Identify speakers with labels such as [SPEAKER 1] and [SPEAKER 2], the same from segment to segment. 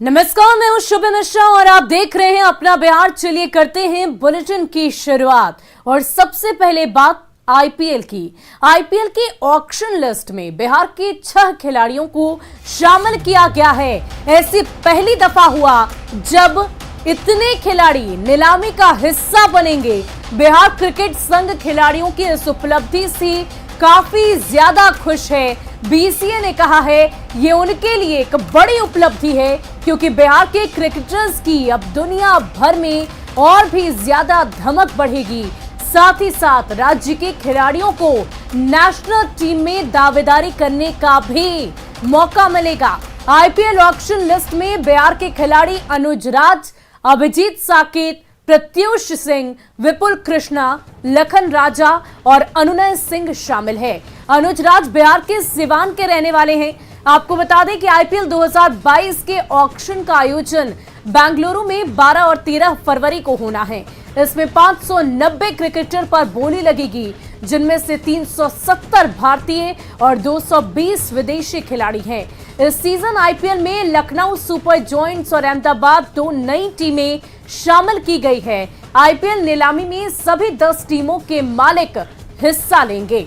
[SPEAKER 1] नमस्कार, मैं हूं शुभ मिश्रा और आप देख रहे हैं अपना बिहार। चलिए करते हैं बुलेटिन की शुरुआत। और सबसे पहले बात आईपीएल की। आईपीएल की ऑक्शन लिस्ट में बिहार के 6 खिलाड़ियों को शामिल किया गया है। ऐसी पहली दफा हुआ जब इतने खिलाड़ी नीलामी का हिस्सा बनेंगे। बिहार क्रिकेट संघ खिलाड़ियों की इस उपलब्धि से काफी ज्यादा खुश है। बीसीए ने कहा है ये उनके लिए एक बड़ी उपलब्धि है, क्योंकि बिहार के क्रिकेटर्स की अब दुनिया भर में और भी ज्यादा धमक बढ़ेगी। साथ ही साथ राज्य के खिलाड़ियों को नेशनल टीम में दावेदारी करने का भी मौका मिलेगा। आईपीएल ऑक्शन लिस्ट में बिहार के खिलाड़ी अनुज राज, अभिजीत साकेत, प्रत्युष सिंह, विपुल कृष्णा, लखन राजा और अनुनय सिंह शामिल है। अनुज राज बिहार के सिवान के रहने वाले हैं। आपको बता दें कि आईपीएल 2022 के ऑक्शन का आयोजन बेंगलुरु में 12 और 13 फरवरी को होना है। इसमें 590 क्रिकेटर पर बोली लगेगी, जिनमें से 370 भारतीय और 220 विदेशी खिलाड़ी हैं। इस सीजन आईपीएल में लखनऊ सुपर जॉयंट्स और अहमदाबाद 2 नई टीमें शामिल की गई है। आईपीएल नीलामी में सभी 10 टीमों के मालिक हिस्सा लेंगे।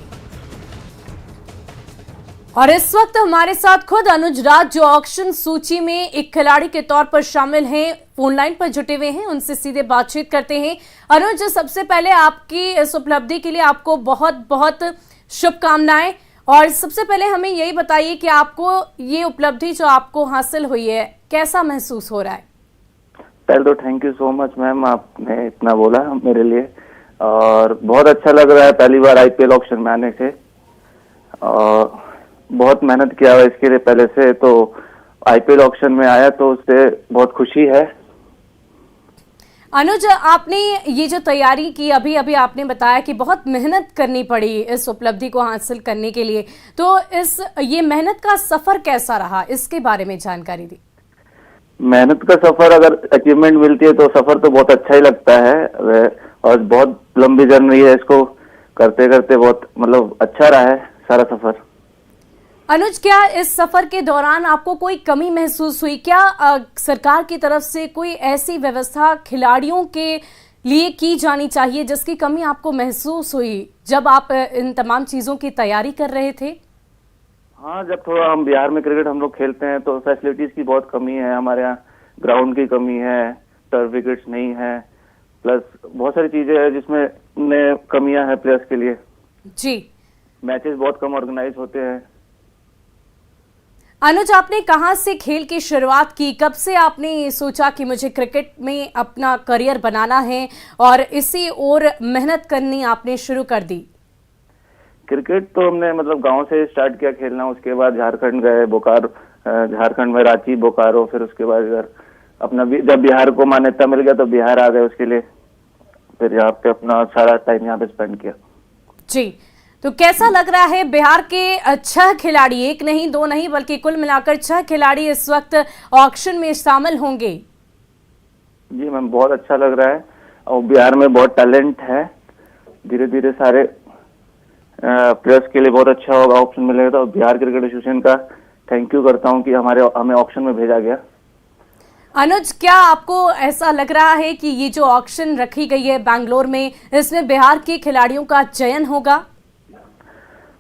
[SPEAKER 1] और इस वक्त हमारे साथ खुद अनुज राज, जो ऑक्शन सूची में एक खिलाड़ी के तौर पर शामिल हैं, फोन लाइन पर जुटे हुए हैं। उनसे सीधे बातचीत करते हैं। अनुज, सबसे पहले आपकी इस उपलब्धि के लिए आपको बहुत बहुत शुभकामनाएं। और सबसे पहले हमें यही बताइए कि आपको ये उपलब्धि जो आपको हासिल हुई है, कैसा महसूस हो रहा है?
[SPEAKER 2] पहले तो thank you so much ma'am, आपने इतना बोला मेरे लिए और बहुत अच्छा लग रहा है पहली बार आईपीएल ऑक्शन में आने से। और बहुत मेहनत किया हुआ इसके लिए पहले से, तो आईपीएल ऑक्शन में आया तो उससे बहुत खुशी है।
[SPEAKER 1] अनुज, आपने ये जो तैयारी की, अभी अभी आपने बताया कि बहुत मेहनत करनी पड़ी इस उपलब्धि को हासिल करने के लिए, तो ये मेहनत का सफर कैसा रहा, इसके बारे में जानकारी दी।
[SPEAKER 2] मेहनत का सफर, अगर अचीवमेंट मिलती है तो सफर तो बहुत अच्छा ही लगता है और बहुत लंबी जर्नी है। इसको करते करते बहुत मतलब अच्छा रहा है सारा सफर।
[SPEAKER 1] अनुज, क्या इस सफर के दौरान आपको कोई कमी महसूस हुई? क्या सरकार की तरफ से कोई ऐसी व्यवस्था खिलाड़ियों के लिए की जानी चाहिए जिसकी कमी आपको महसूस हुई जब आप इन तमाम चीजों की तैयारी कर रहे थे?
[SPEAKER 2] हाँ, जब थोड़ा हम बिहार में क्रिकेट हम लोग खेलते हैं तो फैसिलिटीज की बहुत कमी है। हमारे यहाँ ग्राउंड की कमी है, टर्फ विकेट्स नहीं है, प्लस बहुत सारी चीजें हैं जिसमें कमियां हैं प्लेयर्स के लिए।
[SPEAKER 1] जी,
[SPEAKER 2] मैचेस बहुत कम ऑर्गेनाइज होते हैं।
[SPEAKER 1] अनुज, आपने कहाँ से खेल की शुरुआत की? कब से आपने सोचा कि मुझे क्रिकेट में अपना करियर बनाना है और इसी ओर मेहनत करनी आपने शुरू कर दी?
[SPEAKER 2] क्रिकेट तो हमने मतलब गांव से स्टार्ट किया खेलना, उसके बाद झारखंड गए, झारखंड में रांची, बोकारो, फिर उसके बाद इधर अपना जब बिहार को मान्यता मिल गया तो बिहार आ गए उसके लिए, फिर यहाँ पे अपना सारा टाइम यहाँ पे स्पेंड किया।
[SPEAKER 1] जी, तो कैसा लग रहा है बिहार के 6 खिलाड़ी, एक नहीं दो नहीं बल्कि कुल मिलाकर 6 खिलाड़ी इस वक्त ऑक्शन में शामिल होंगे?
[SPEAKER 2] जी मैम, बहुत अच्छा लग रहा है और बिहार में बहुत टैलेंट है। धीरे धीरे सारे प्लेयर्स के लिए बहुत अच्छा होगा, ऑप्शन मिलेगा। तो बिहार क्रिकेट एसोसिएशन का थैंक यू करता हूं कि हमें ऑक्शन में भेजा गया।
[SPEAKER 1] अनुज, क्या आपको ऐसा लग रहा है कि ये जो ऑक्शन रखी गई है बेंगलोर में, इसमें बिहार के खिलाड़ियों का चयन होगा?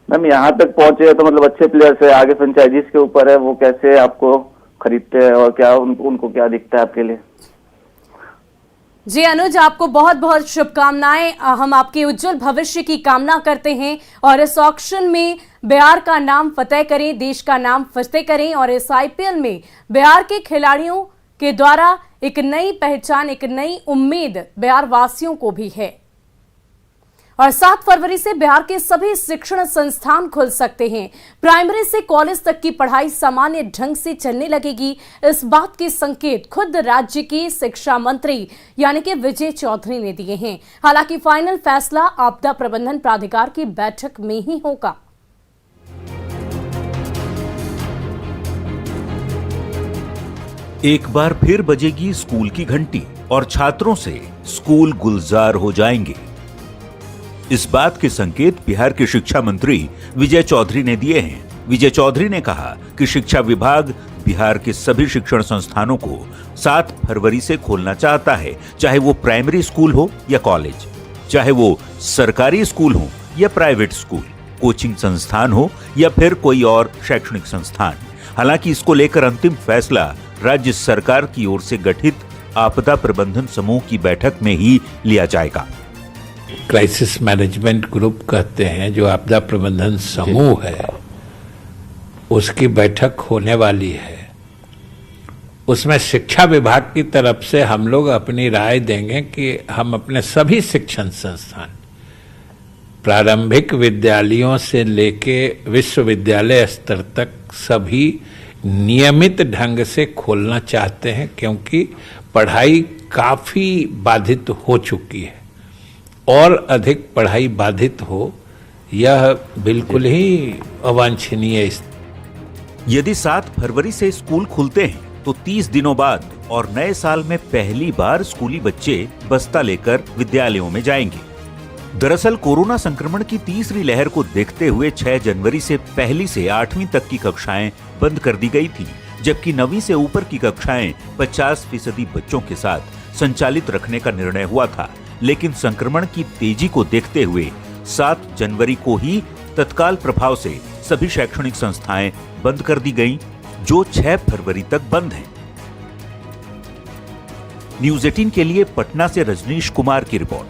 [SPEAKER 2] मैम, यहाँ तक पहुंचे तो मतलब अच्छे प्लेयर्स है, आगे फ्रेंचाइजीज के ऊपर है वो कैसे आपको खरीदते हैं और क्या उनको क्या दिखता है आपके लिए।
[SPEAKER 1] जी अनुज, आपको बहुत बहुत शुभकामनाएं। हम आपके उज्जवल भविष्य की कामना करते हैं और इस ऑक्शन में बिहार का नाम फतेह करें, देश का नाम फतेह करें। और इस आईपीएल में बिहार के खिलाड़ियों के द्वारा एक नई पहचान, एक नई उम्मीद बिहार वासियों को भी है। और 7 फरवरी से बिहार के सभी शिक्षण संस्थान खुल सकते हैं। प्राइमरी से कॉलेज तक की पढ़ाई सामान्य ढंग से चलने लगेगी। इस बात के संकेत खुद राज्य के शिक्षा मंत्री यानी कि विजय चौधरी ने दिए हैं। हालांकि फाइनल फैसला आपदा प्रबंधन प्राधिकार की बैठक में ही होगा।
[SPEAKER 3] एक बार फिर बजेगी स्कूल की घंटी और छात्रों से स्कूल गुलजार हो जाएंगे। इस बात के संकेत बिहार के शिक्षा मंत्री विजय चौधरी ने दिए हैं। विजय चौधरी ने कहा कि शिक्षा विभाग बिहार के सभी शिक्षण संस्थानों को 7 फरवरी से खोलना चाहता है, चाहे वो प्राइमरी स्कूल हो या कॉलेज, चाहे वो सरकारी स्कूल हो या प्राइवेट स्कूल, कोचिंग संस्थान हो या फिर कोई और शैक्षणिक संस्थान। हालांकि इसको लेकर अंतिम फैसला राज्य सरकार की ओर से गठित आपदा प्रबंधन समूह की बैठक में ही लिया जाएगा।
[SPEAKER 4] क्राइसिस मैनेजमेंट ग्रुप कहते हैं, जो आपदा प्रबंधन समूह है, उसकी बैठक होने वाली है। उसमें शिक्षा विभाग की तरफ से हम लोग अपनी राय देंगे कि हम अपने सभी शिक्षण संस्थान, प्रारंभिक विद्यालयों से लेके विश्वविद्यालय स्तर तक सभी नियमित ढंग से खोलना चाहते हैं, क्योंकि पढ़ाई काफी बाधित हो चुकी है और अधिक पढ़ाई बाधित हो, यह बिल्कुल ही अवांछनीय है।
[SPEAKER 3] यदि 7 फरवरी से स्कूल खुलते हैं तो 30 दिनों बाद और नए साल में पहली बार स्कूली बच्चे बस्ता लेकर विद्यालयों में जाएंगे। दरअसल कोरोना संक्रमण की तीसरी लहर को देखते हुए 6 जनवरी से पहली से 8वीं तक की कक्षाएं बंद कर दी गई थी, जबकि 9वीं से ऊपर की कक्षाएं 50% बच्चों के साथ संचालित रखने का निर्णय हुआ था। लेकिन संक्रमण की तेजी को देखते हुए 7 जनवरी को ही तत्काल प्रभाव से सभी शैक्षणिक संस्थाएं बंद कर दी गईं, जो 6 फरवरी तक बंद हैं। न्यूज़ 18 के लिए पटना से रजनीश कुमार की रिपोर्ट।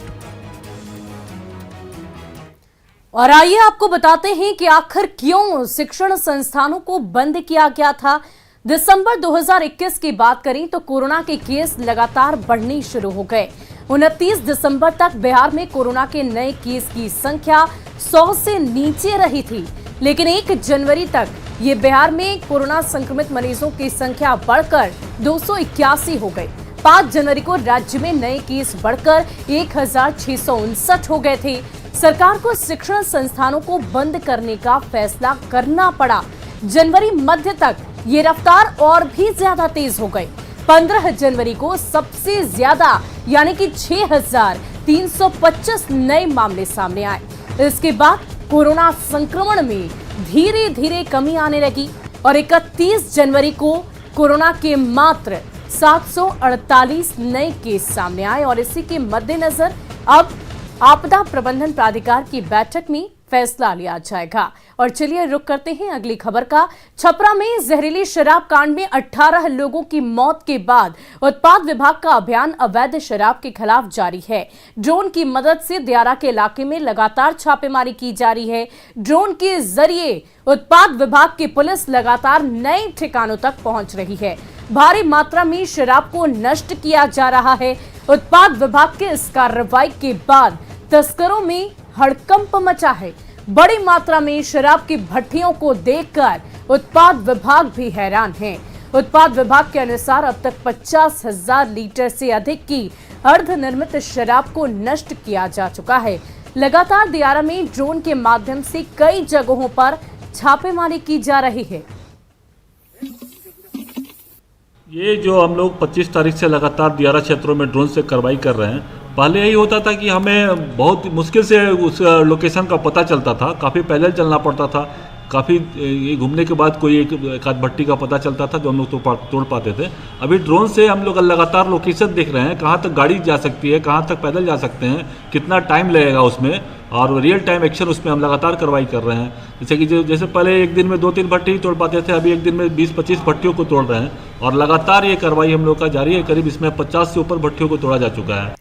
[SPEAKER 1] और आइए आपको बताते हैं कि आखिर क्यों शिक्षण संस्थानों को बंद किया गया था। दिसंबर 2021 की बात करें तो कोरोना के केस लगातार बढ़ने शुरू हो गए। 29 दिसंबर तक बिहार में कोरोना के नए केस की संख्या 100 से नीचे रही थी, लेकिन 1 जनवरी तक ये बिहार में कोरोना संक्रमित मरीजों की संख्या बढ़कर 281 हो गई। 5 जनवरी को राज्य में नए केस बढ़कर 1659 हो गए थे। सरकार को शिक्षण संस्थानों को बंद करने का फैसला करना पड़ा। जनवरी मध्य तक ये रफ्तार और भी ज्यादा तेज हो गई। 15 जनवरी को सबसे ज्यादा यानी कि 6325 नए मामले सामने आए। इसके बाद कोरोना संक्रमण में धीरे धीरे कमी आने लगी और 31 जनवरी को कोरोना के मात्र 748 नए केस सामने आए और इसी के मद्देनजर अब आपदा प्रबंधन प्राधिकार की बैठक में फैसला लिया जाएगा। और चलिए रुक करते हैं अगली खबर का। छपरा में जहरीली शराब कांड में 18 लोगों की मौत के बाद उत्पाद विभाग का अभियान अवैध शराब के खिलाफ जारी है। ड्रोन की मदद से दियारा के इलाके में लगातार छापेमारी की जा रही है। ड्रोन के जरिए उत्पाद विभाग की पुलिस लगातार नए ठिकानों तक पहुंच रही है। भारी मात्रा में शराब को नष्ट किया जा रहा है। उत्पाद विभाग के इस कार्रवाई के बाद तस्करों में हड़कंप मचा है। बड़ी मात्रा में शराब की भट्टियों को देखकर उत्पाद विभाग भी हैरान है। उत्पाद विभाग के अनुसार अब तक 50,000 लीटर से अधिक की अर्धनिर्मित शराब को नष्ट किया जा चुका है। लगातार दियारा में ड्रोन के माध्यम से कई जगहों पर छापेमारी की जा रही है।
[SPEAKER 5] ये जो हम लोग 25 तारीख से लगातार दियारा क्षेत्रों में ड्रोन से कार्रवाई कर रहे हैं। पहले यही होता था कि हमें बहुत मुश्किल से उस लोकेशन का पता चलता था, काफ़ी पैदल चलना पड़ता था, काफ़ी ये घूमने के बाद कोई एक आध भट्टी का पता चलता था जो हम लोग तोड़ पाते थे। अभी ड्रोन से हम लोग लगातार लोकेशन देख रहे हैं, कहाँ तक गाड़ी जा सकती है, कहाँ तक पैदल जा सकते हैं, कितना टाइम लगेगा उसमें, और रियल टाइम एक्शन उसमें हम लगातार कार्रवाई कर रहे हैं। जैसे कि जैसे पहले एक दिन में 2-3 भट्टी ही तोड़ पाते थे, अभी एक दिन में 20-25 भट्टियों को तोड़ रहे हैं और लगातार ये कार्रवाई हम लोग का जारी है। करीब इसमें 50 से ऊपर भट्टियों को तोड़ा जा चुका है।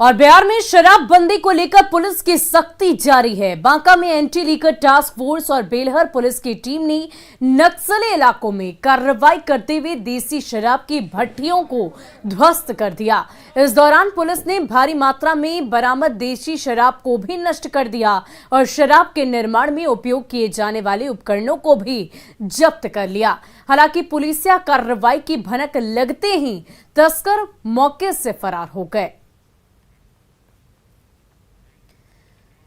[SPEAKER 1] और बिहार में शराबबंदी को लेकर पुलिस की सख्ती जारी है। बांका में एंटी लीकर टास्क फोर्स और बेलहर पुलिस की टीम ने नक्सली इलाकों में कार्रवाई करते हुए देसी शराब की भट्टियों को ध्वस्त कर दिया। इस दौरान पुलिस ने भारी मात्रा में बरामद देसी शराब को भी नष्ट कर दिया और शराब के निर्माण में उपयोग किए जाने वाले उपकरणों को भी जब्त कर लिया। हालांकि पुलिसिया कार्रवाई की भनक लगते ही तस्कर मौके से फरार हो गए।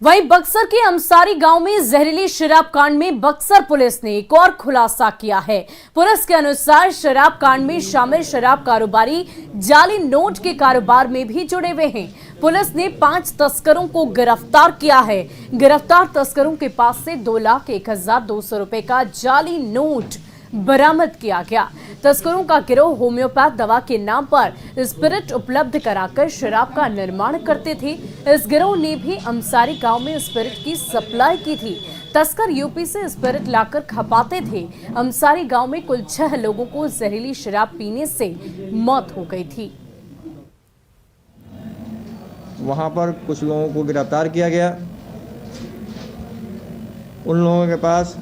[SPEAKER 1] वहीं बक्सर के अंसारी गांव में जहरीली शराब कांड में बक्सर पुलिस ने एक और खुलासा किया है। पुलिस के अनुसार शराब कांड में शामिल शराब कारोबारी जाली नोट के कारोबार में भी जुड़े हुए हैं। पुलिस ने 5 तस्करों को गिरफ्तार किया है। गिरफ्तार तस्करों के पास से 2,01,200 रुपए का जाली नोट बरामद किया गया। तस्करों का गिरोह होम्योपैथ दवा के नाम पर स्पिरिट उपलब्ध कराकर शराब का निर्माण करते थे। इस गिरोह ने भी अंसारी गांव में स्पिरिट की सप्लाई की थी। तस्कर यूपी से स्पिरिट लाकर खपाते थे। अंसारी गांव में कुल 6 लोगों को जहरीली शराब पीने से मौत हो गई थी।
[SPEAKER 6] वहां पर कुछ लोगों को गिरफ्तार किया गया। उन लोगों के पास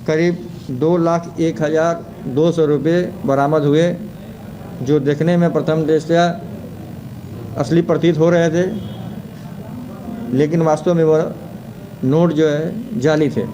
[SPEAKER 6] करीब 2,01,200 रुपये बरामद हुए, जो देखने में प्रथम दृष्टया असली प्रतीत हो रहे थे, लेकिन वास्तव में वह नोट जो है जाली थे।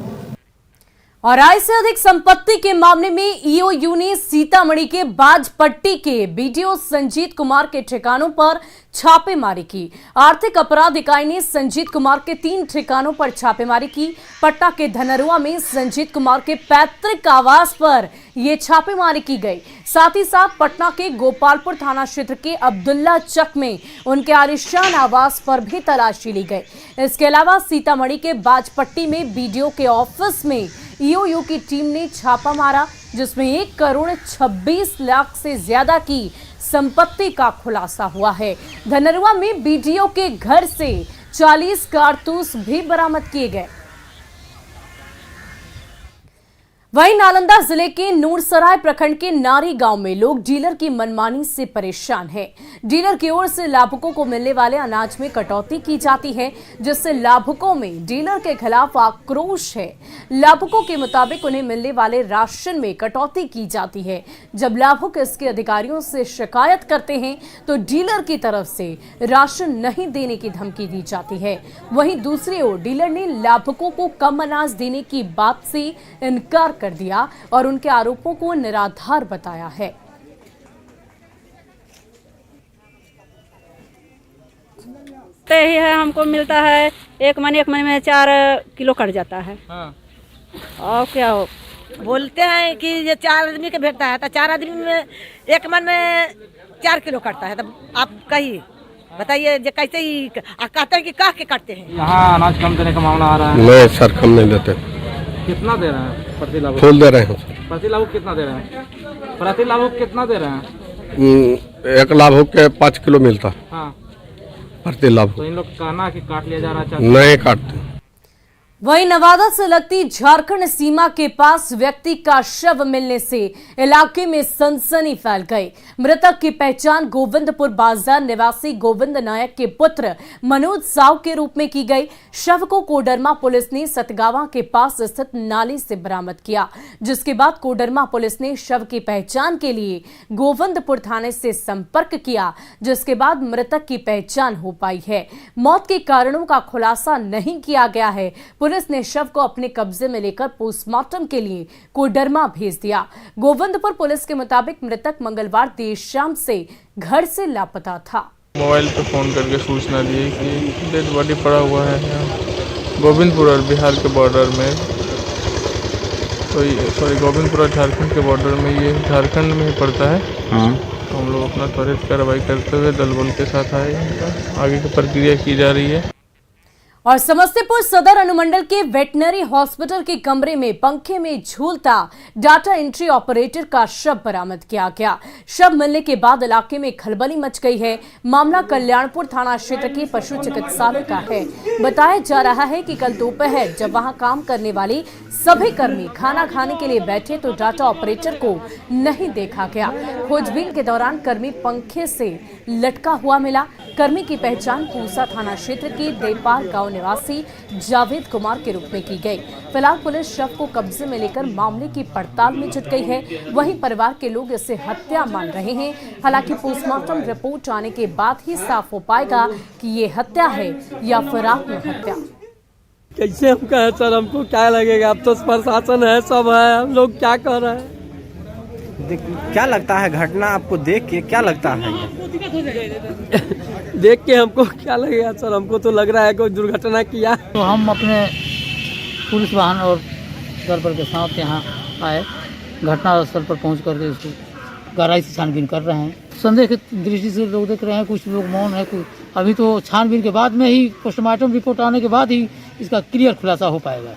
[SPEAKER 1] और आय से अधिक संपत्ति के मामले में ईओयू ने सीतामढ़ी के बाजपट्टी के बीडीओ संजीत कुमार के ठिकानों पर छापेमारी की। आर्थिक अपराध इकाई ने संजीत कुमार के 3 ठिकानों पर छापेमारी की। पटना के धनरुआ में संजीत कुमार के पैतृक आवास पर यह छापेमारी की गई। साथ ही साथ पटना के गोपालपुर थाना क्षेत्र के अब्दुल्ला चक में उनके आलिशान आवास पर भी तलाशी ली गई। इसके अलावा सीतामढ़ी के बाजपट्टी में बीडीओ के ऑफिस में ईओयू की टीम ने छापा मारा, जिसमें 1,26 लाख से ज्यादा की संपत्ति का खुलासा हुआ है। धनरुआ में बीडीओ के घर से 40 कारतूस भी बरामद किए गए। वहीं नालंदा जिले के नूरसराय प्रखंड के नारी गांव में लोग डीलर की मनमानी से परेशान हैं। डीलर की ओर से लाभुकों को मिलने वाले अनाज में कटौती की जाती है, जिससे लाभुकों में डीलर के खिलाफ आक्रोश है। लाभुकों के मुताबिक उन्हें मिलने वाले राशन में कटौती की जाती है। जब लाभुक इसके अधिकारियों से शिकायत करते हैं तो डीलर की तरफ से राशन नहीं देने की धमकी दी जाती है। वहीं दूसरी ओर डीलर ने लाभुकों को कम अनाज देने की बात से इनकार कर दिया और उनके आरोपों को निराधार बताया है।
[SPEAKER 7] ही है, हमको मिलता है एक मन में 4 किलो कट जाता है। हाँ। और क्या हो,
[SPEAKER 8] बोलते हैं कि ये 4 आदमी के भेटता है तो 4 आदमी में एक मन में 4 किलो कटता है। तब आप कहिए, बताइए जो कैसे ही कहते हैं कि कह के काटते हैं।
[SPEAKER 9] यहाँ अनाज कम देने का मामला आ रहा है।
[SPEAKER 10] नहीं सर, कम नहीं देते।
[SPEAKER 9] कितना दे रहे हैं प्रति लाभुक?
[SPEAKER 10] फुल दे रहे हैं।
[SPEAKER 9] प्रति लाभुक कितना दे रहे हैं? प्रति लाभुक कितना दे रहे हैं?
[SPEAKER 10] 1 लाभुक के 5 किलो मिलता।
[SPEAKER 9] हाँ,
[SPEAKER 10] प्रति लाभुक।
[SPEAKER 9] तो इन लोग कहना कि काट लिया जा रहा है?
[SPEAKER 10] नहीं काटते।
[SPEAKER 1] वहीं नवादा से लगती झारखंड सीमा के पास व्यक्ति का शव मिलने से इलाके में सनसनी फैल गई। मृतक की पहचान गोविंदपुर बाजार निवासी गोविंद नायक के पुत्र मनोज साव के रूप में की गई। शव को कोडरमा पुलिस ने सतगावा के पास स्थित नाले से बरामद किया, जिसके बाद कोडरमा पुलिस ने शव की पहचान के लिए गोविंदपुर थाने से संपर्क किया, जिसके बाद मृतक की पहचान हो पाई है। मौत के कारणों का खुलासा नहीं किया गया है। पुलिस ने शव को अपने कब्जे में लेकर पोस्टमार्टम के लिए कोडरमा भेज दिया। गोविंदपुर पुलिस के मुताबिक मृतक मंगलवार देर शाम से घर से लापता था।
[SPEAKER 11] मोबाइल पे फोन करके सूचना दी कि डेड बॉडी पड़ा हुआ है यहाँ गोविंदपुर और बिहार के बॉर्डर में, तो गोविंदपुर और झारखंड के बॉर्डर में, ये झारखंड में ही पड़ता है। हाँ। तो हम लोग अपना त्वरित कार्रवाई करते हुए दल बल के साथ आए, आगे की प्रक्रिया की जा रही है।
[SPEAKER 1] और समस्तीपुर सदर अनुमंडल के वेटनरी हॉस्पिटल के कमरे में पंखे में झूलता डाटा एंट्री ऑपरेटर का शव बरामद किया गया। शव मिलने के बाद इलाके में खलबली मच गई है। मामला कल्याणपुर थाना क्षेत्र के पशु चिकित्सालय का है। बताया जा रहा है कि कल दोपहर जब वहां काम करने वाले सभी कर्मी खाना खाने के लिए बैठे तो डाटा ऑपरेटर को नहीं देखा गया। खोजबीन के दौरान कर्मी पंखे से लटका हुआ मिला। कर्मी की पहचान पूसा थाना क्षेत्र के देपाल गांव निवासी जावेद कुमार के रूप में की गई। फिलहाल पुलिस शव को कब्जे में लेकर मामले की पड़ताल में जुट गई है। वहीं परिवार के लोग इसे हत्या मान रहे हैं। हालांकि पोस्टमार्टम रिपोर्ट आने के बाद ही साफ हो पाएगा कि ये हत्या है या फिर आत्महत्या।
[SPEAKER 12] कैसे हम कहें सर, हमको क्या लगेगा? अब तो प्रशासन है, सब है, हम लोग क्या कर रहे हैं?
[SPEAKER 6] क्या लगता है घटना आपको देख के क्या लगता है?
[SPEAKER 12] देख के हमको क्या लगेगा सर, हमको तो लग रहा है कोई दुर्घटना किया।
[SPEAKER 13] तो हम अपने पुलिस वाहन और दल बल के साथ यहाँ आए, घटनास्थल पर पहुँच करके इसको गहराई से छानबीन कर रहे हैं। संदेह की दृष्टि से लोग देख रहे हैं, कुछ लोग मौन है, कुछ अभी तो छानबीन के बाद में ही, पोस्टमार्टम रिपोर्ट आने के बाद ही इसका क्लियर खुलासा हो पाएगा।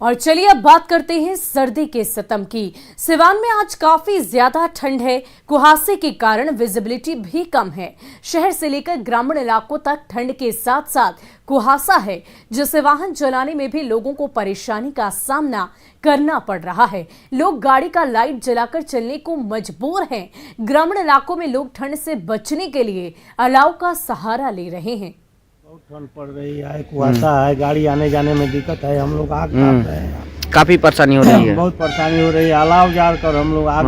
[SPEAKER 1] और चलिए अब बात करते हैं सर्दी के सितम की। सिवान में आज काफी ज्यादा ठंड है, कुहासे के कारण विजिबिलिटी भी कम है। शहर से लेकर ग्रामीण इलाकों तक ठंड के साथ साथ कुहासा है, जिससे वाहन चलाने में भी लोगों को परेशानी का सामना करना पड़ रहा है। लोग गाड़ी का लाइट जलाकर चलने को मजबूर हैं। ग्रामीण इलाकों में लोग ठंड से बचने के लिए अलाव का सहारा ले रहे हैं।
[SPEAKER 12] बहुत ठंड पड़ रही है, कुहासा है, गाड़ी आने जाने में दिक्कत है, हम लोग आग ताप रहे हैं।
[SPEAKER 9] काफी परेशानी हो रही है।
[SPEAKER 12] बहुत परेशानी हो रही है, अलाव जार कर हम लोग आग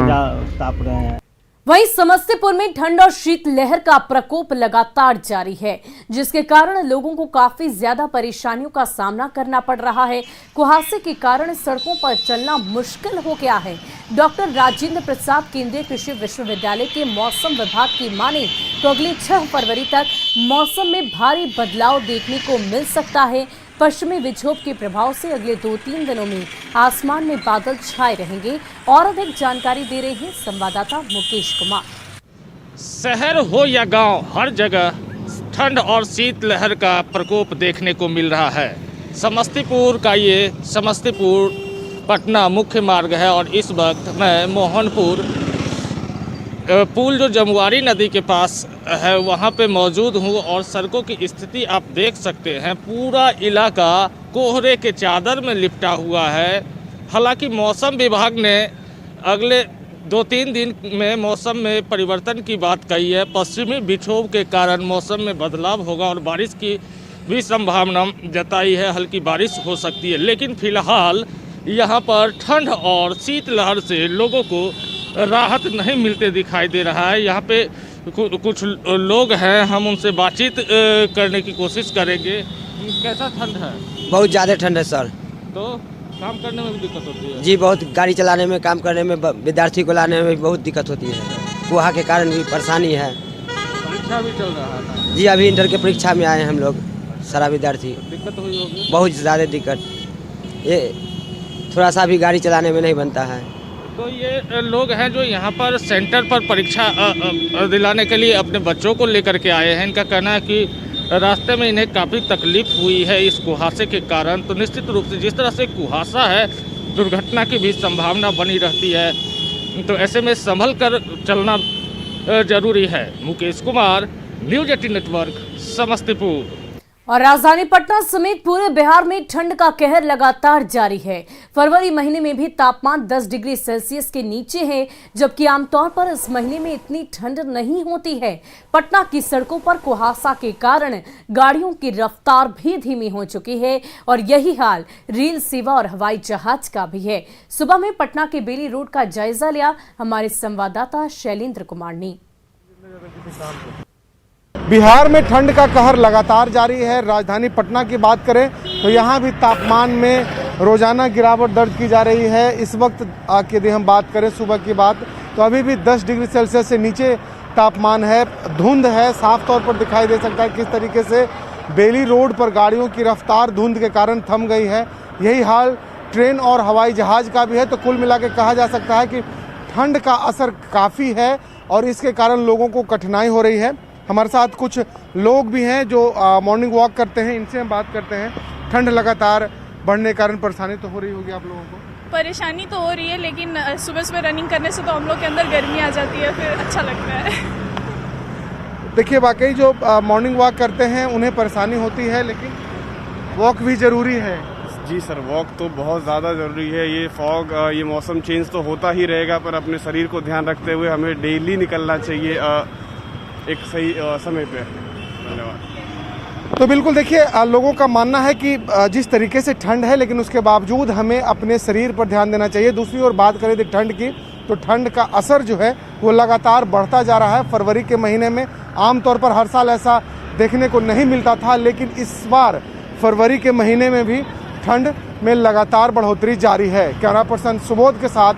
[SPEAKER 12] ताप रहे हैं।
[SPEAKER 1] वहीं समस्तीपुर में ठंड और शीतलहर का प्रकोप लगातार जारी है, जिसके कारण लोगों को काफी ज्यादा परेशानियों का सामना करना पड़ रहा है। कुहासे के कारण सड़कों पर चलना मुश्किल हो गया है। डॉक्टर राजेंद्र प्रसाद केंद्रीय कृषि विश्वविद्यालय के मौसम विभाग की माने तो अगले 6 फरवरी तक मौसम में भारी बदलाव देखने को मिल सकता है। पश्चिमी विक्षोभ के प्रभाव से अगले 2-3 दिनों में आसमान में बादल छाए रहेंगे। और अधिक जानकारी दे रहे हैं संवाददाता मुकेश कुमार।
[SPEAKER 14] शहर हो या गांव, हर जगह ठंड और शीतलहर का प्रकोप देखने को मिल रहा है। समस्तीपुर का ये समस्तीपुर पटना मुख्य मार्ग है और इस वक्त मैं मोहनपुर पुल जो जमुआरी नदी के पास है वहाँ पे मौजूद हूँ और सड़कों की स्थिति आप देख सकते हैं। पूरा इलाका कोहरे के चादर में लिपटा हुआ है। हालांकि मौसम विभाग ने अगले 2-3 दिन में मौसम में परिवर्तन की बात कही है। पश्चिमी विक्षोभ के कारण मौसम में बदलाव होगा और बारिश की भी संभावना जताई है। हल्की बारिश हो सकती है, लेकिन फिलहाल यहाँ पर ठंड और शीतलहर से लोगों को राहत नहीं मिलते दिखाई दे रहा है। यहाँ पे कुछ लोग हैं, हम उनसे बातचीत करने की कोशिश करेंगे। कैसा ठंड है?
[SPEAKER 15] बहुत ज़्यादा ठंड है सर।
[SPEAKER 14] तो काम करने में भी दिक्कत होती है?
[SPEAKER 15] जी बहुत, गाड़ी चलाने में, काम करने में, विद्यार्थी को लाने में भी बहुत दिक्कत होती है। कुहा के कारण भी परेशानी है।
[SPEAKER 14] परीक्षा भी चल रहा है?
[SPEAKER 15] जी अभी इंटर के परीक्षा में आए हैं हम लोग, सारा विद्यार्थी।
[SPEAKER 14] दिक्कत हुई होगी?
[SPEAKER 15] बहुत ज़्यादा दिक्कत, ये थोड़ा सा भी गाड़ी चलाने में नहीं बनता है।
[SPEAKER 14] तो ये लोग हैं जो यहाँ पर सेंटर पर परीक्षा दिलाने के लिए अपने बच्चों को लेकर के आए हैं। इनका कहना है कि रास्ते में इन्हें काफ़ी तकलीफ हुई है इस कुहासे के कारण। तो निश्चित रूप से जिस तरह से कुहासा है, दुर्घटना की भी संभावना बनी रहती है, तो ऐसे में संभल कर चलना जरूरी है। Mukesh Kumar, news 18 network, Samastipur.
[SPEAKER 1] और राजधानी पटना समेत पूरे बिहार में ठंड का कहर लगातार जारी है। फरवरी महीने में भी तापमान 10 डिग्री सेल्सियस के नीचे है, जबकि आमतौर पर इस महीने में इतनी ठंड नहीं होती है। पटना की सड़कों पर कुहासा के कारण गाड़ियों की रफ्तार भी धीमी हो चुकी है और यही हाल रेल सेवा और हवाई जहाज का भी है। सुबह में पटना के बेली रोड का जायजा लिया हमारे संवाददाता शैलेंद्र कुमार ने।
[SPEAKER 16] बिहार में ठंड का कहर लगातार जारी है। राजधानी पटना की बात करें तो यहाँ भी तापमान में रोजाना गिरावट दर्ज की जा रही है। इस वक्त यदि हम बात करें सुबह की बात, तो अभी भी 10 डिग्री सेल्सियस से नीचे तापमान है। धुंध है, साफ तौर पर दिखाई दे सकता है किस तरीके से बेली रोड पर गाड़ियों की रफ्तार धुंध के कारण थम गई है। यही हाल ट्रेन और हवाई जहाज का भी है। तो कुल मिला के कहा जा सकता है कि ठंड का असर काफ़ी है और इसके कारण लोगों को कठिनाई हो रही है। हमारे साथ कुछ लोग भी हैं जो मॉर्निंग वॉक करते हैं, इनसे हम बात करते हैं। ठंड लगातार बढ़ने के कारण परेशानी तो हो रही होगी आप लोगों को?
[SPEAKER 17] परेशानी तो हो रही है, लेकिन सुबह सुबह रनिंग करने से तो हम लोग के अंदर गर्मी आ जाती है, फिर अच्छा लगता है।
[SPEAKER 16] देखिए वाकई जो मॉर्निंग वॉक करते हैं उन्हें परेशानी होती है, लेकिन वॉक भी ज़रूरी है।
[SPEAKER 18] जी सर, वॉक तो बहुत ज़्यादा ज़रूरी है। ये फॉग, ये मौसम चेंज तो होता ही रहेगा, पर अपने शरीर को ध्यान रखते हुए हमें डेली निकलना चाहिए एक सही समय पे। धन्यवाद।
[SPEAKER 16] तो बिल्कुल देखिए, लोगों का मानना है कि जिस तरीके से ठंड है, लेकिन उसके बावजूद हमें अपने शरीर पर ध्यान देना चाहिए। दूसरी ओर बात करें ठंड की, तो ठंड का असर जो है वो लगातार बढ़ता जा रहा है। फरवरी के महीने में आमतौर पर हर साल ऐसा देखने को नहीं मिलता था, लेकिन इस बार फरवरी के महीने में भी ठंड में लगातार बढ़ोतरी जारी है। कैमरा पर्सन सुबोध के साथ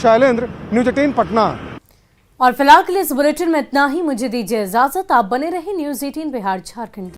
[SPEAKER 16] शैलेंद्र, न्यूज़ 18 पटना।
[SPEAKER 1] और फिलहाल के लिए इस बुलेटिन में इतना ही। मुझे दीजिए इजाजत। आप बने रहे न्यूज़ 18 बिहार झारखंड।